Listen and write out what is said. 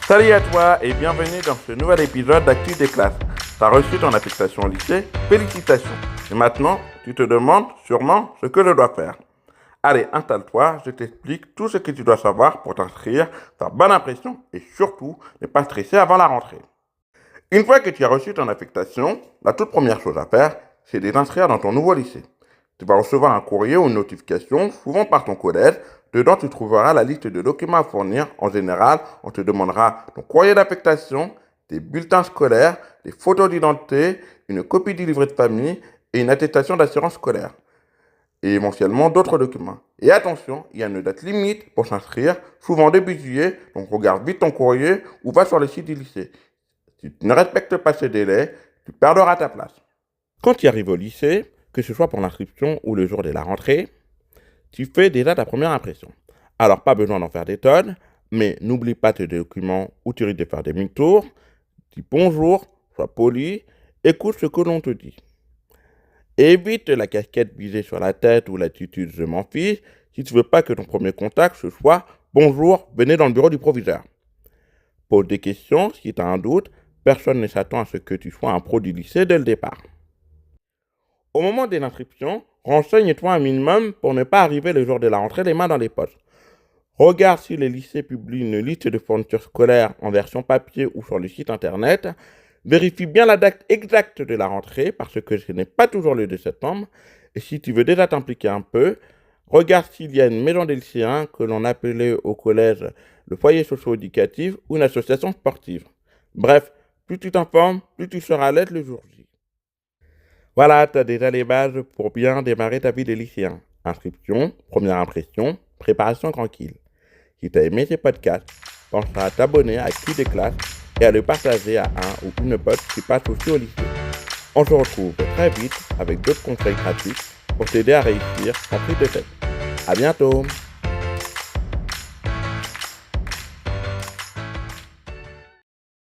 Salut à toi et bienvenue dans ce nouvel épisode d'Actu des classes. Tu as reçu ton affectation au lycée, félicitations. Et maintenant, tu te demandes sûrement ce que je dois faire. Allez, installe-toi, je t'explique tout ce que tu dois savoir pour t'inscrire, faire bonne impression et surtout ne pas stresser avant la rentrée. Une fois que tu as reçu ton affectation, la toute première chose à faire, c'est de t'inscrire dans ton nouveau lycée. Tu vas recevoir un courrier ou une notification, souvent par ton collège. Dedans, tu trouveras la liste de documents à fournir. En général, on te demandera ton courrier d'affectation, tes bulletins scolaires, des photos d'identité, une copie du livret de famille et une attestation d'assurance scolaire. Et éventuellement d'autres documents. Et attention, il y a une date limite pour s'inscrire, souvent début juillet, donc regarde vite ton courrier ou va sur le site du lycée. Si tu ne respectes pas ce délai, tu perdras ta place. Quand tu arrives au lycée, que ce soit pour l'inscription ou le jour de la rentrée, tu fais déjà ta première impression. Alors, pas besoin d'en faire des tonnes, mais n'oublie pas tes documents ou tu risques de faire des demi-tours. Dis bonjour, sois poli, écoute ce que l'on te dit. Évite la casquette visée sur la tête ou l'attitude je m'en fiche si tu veux pas que ton premier contact ce soit bonjour, venez dans le bureau du proviseur. Pose des questions si tu as un doute, personne ne s'attend à ce que tu sois un pro du lycée dès le départ. Au moment de l'inscription, renseigne-toi un minimum pour ne pas arriver le jour de la rentrée les mains dans les poches. Regarde si les lycées publient une liste de fournitures scolaires en version papier ou sur le site internet. Vérifie bien la date exacte de la rentrée parce que ce n'est pas toujours le 2 septembre. Et si tu veux déjà t'impliquer un peu, regarde s'il y a une maison des lycéens que l'on appelait au collège le foyer socio-éducatif ou une association sportive. Bref, plus tu t'informes, plus tu seras à l'aise le jour J. Voilà, tu as déjà les bases pour bien démarrer ta vie de lycéen. Inscription, première impression, préparation tranquille. Si tu as aimé ces podcasts, pense à t'abonner à Actu des classes et à le partager à un ou une pote qui passe aussi au lycée. On se retrouve très vite avec d'autres conseils gratuits pour t'aider à réussir ta prise de tête. À bientôt!